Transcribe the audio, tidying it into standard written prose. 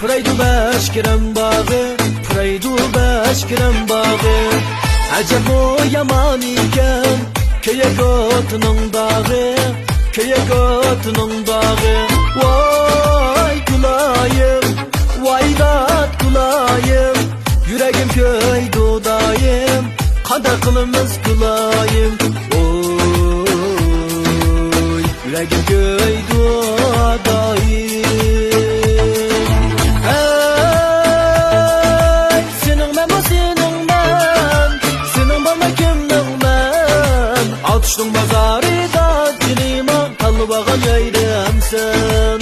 Pıraydu beşkirem bağı, pıraydu beşkirem bağı. Acep o yaman iken, köye götünün dağı, köye götünün dağı. Vay kulayım, vay dat kulayım. Yüreğim köy dudayım, kadakılımız kulayım. Oy, yüreğim köy dudayım. Hey, senin ben o senin ben, senin bana kimden ben. Altıştın bazarı da dilime, kallı bağın yaydın sen.